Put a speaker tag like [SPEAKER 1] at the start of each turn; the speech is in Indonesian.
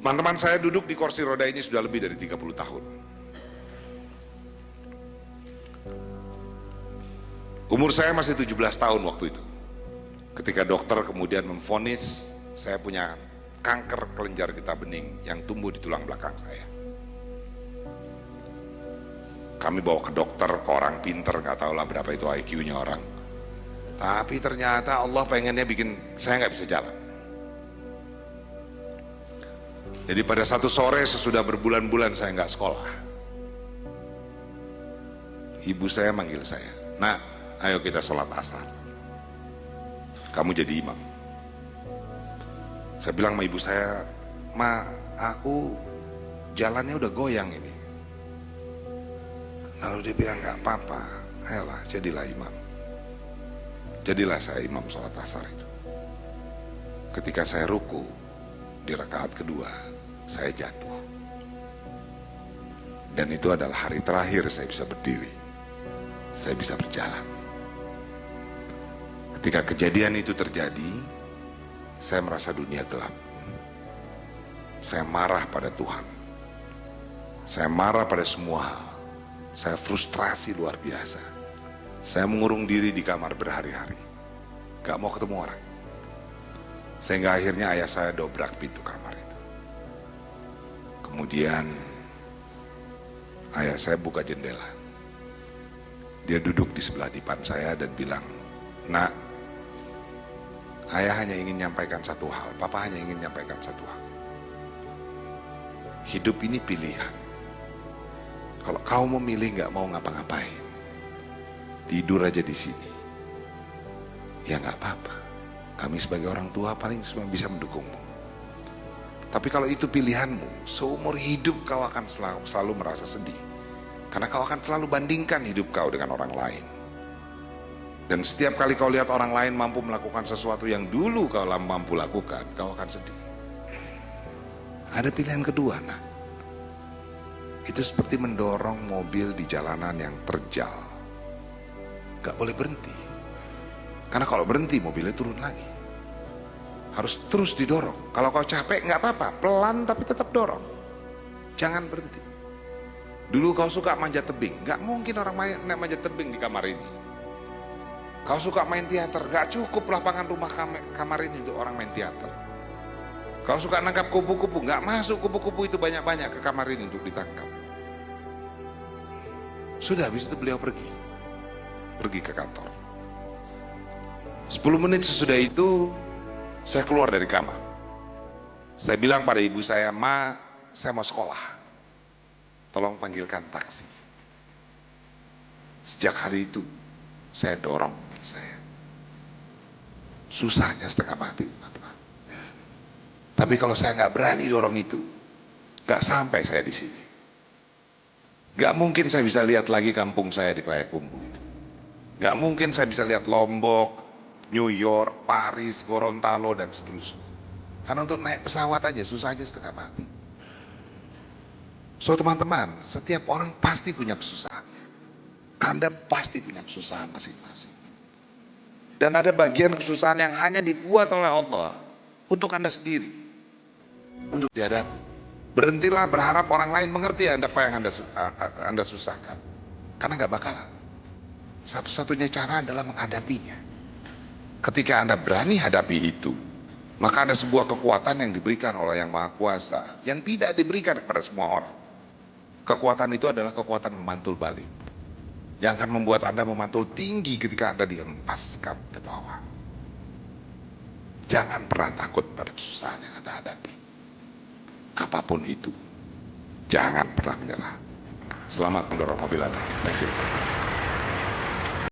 [SPEAKER 1] Teman-teman saya duduk di kursi roda ini sudah lebih dari 30 tahun. Umur saya masih 17 tahun waktu itu. Ketika dokter kemudian memvonis saya punya kanker kelenjar getah bening yang tumbuh di tulang belakang saya. Kami bawa ke dokter, ke orang pinter, gak tahu lah berapa itu IQ-nya orang. Tapi ternyata Allah pengennya bikin saya gak bisa jalan. Jadi pada satu sore sesudah berbulan-bulan saya nggak sekolah, ibu saya manggil saya, "Nak, ayo kita sholat asar. Kamu jadi imam." Saya bilang sama ibu saya, "Ma, aku jalannya udah goyang ini." Lalu dia bilang, "Nggak apa-apa, ayolah jadilah imam." Jadilah saya imam sholat asar itu. Ketika saya ruku di rakaat kedua, saya jatuh. Dan itu adalah hari terakhir saya bisa berdiri. Saya bisa berjalan. Ketika kejadian itu terjadi, saya merasa dunia gelap. Saya marah pada Tuhan. Saya marah pada semua hal. Saya frustrasi luar biasa. Saya mengurung diri di kamar berhari-hari. Gak mau ketemu orang. Sehingga akhirnya ayah saya dobrak pintu kamar itu. Kemudian ayah saya buka jendela. Dia duduk di sebelah dipan saya dan bilang, "Nak, ayah hanya ingin menyampaikan satu hal. Papa hanya ingin menyampaikan satu hal. Hidup ini pilihan. Kalau kau memilih gak mau ngapa-ngapain, tidur aja di sini, ya gak apa-apa. Kami sebagai orang tua paling cuma bisa mendukungmu. Tapi kalau itu pilihanmu, seumur hidup kau akan selalu merasa sedih. Karena kau akan selalu bandingkan hidup kau dengan orang lain. Dan setiap kali kau lihat orang lain mampu melakukan sesuatu yang dulu kau mampu lakukan, kau akan sedih. Ada pilihan kedua, nak. Itu seperti mendorong mobil di jalanan yang terjal. Gak boleh berhenti. Karena kalau berhenti mobilnya turun lagi. Harus terus didorong. Kalau kau capek nggak apa-apa, pelan tapi tetap dorong. Jangan berhenti. Dulu kau suka manjat tebing, nggak mungkin orang naik manjat tebing di kamar ini. Kau suka main teater, nggak cukup lapangan rumah kamar ini untuk orang main teater. Kau suka nangkap kupu-kupu, nggak masuk kupu-kupu itu banyak-banyak ke kamar ini untuk ditangkap. Sudah, habis itu beliau pergi ke kantor. 10 menit sesudah itu saya keluar dari kamar. Saya bilang pada ibu saya, "Ma, saya mau sekolah. Tolong panggilkan taksi." Sejak hari itu saya dorong saya. Susahnya setengah mati. Tapi kalau saya nggak berani dorong itu, nggak sampai saya di sini. Nggak mungkin saya bisa lihat lagi kampung saya di Payakumbuh itu. Nggak mungkin saya bisa lihat Lombok, New York, Paris, Gorontalo, dan seterusnya. Karena untuk naik pesawat aja susah aja setengah mati. So teman-teman, setiap orang pasti punya kesusahan. Anda pasti punya kesusahan masing-masing. Dan ada bagian kesusahan yang hanya dibuat oleh Allah untuk Anda sendiri. Untuk dihadapi. Berhentilah berharap orang lain mengerti apa yang Anda susahkan. Karena nggak bakalan. Satu-satunya cara adalah menghadapinya. Ketika Anda berani hadapi itu, maka ada sebuah kekuatan yang diberikan oleh Yang Maha Kuasa yang tidak diberikan kepada semua orang. Kekuatan itu adalah kekuatan memantul balik, yang akan membuat Anda memantul tinggi ketika Anda dihempaskan ke bawah. Jangan pernah takut pada kesusahan yang Anda hadapi. Apapun itu, jangan pernah menyerah. Selamat mendorong mobil Anda. Thank you.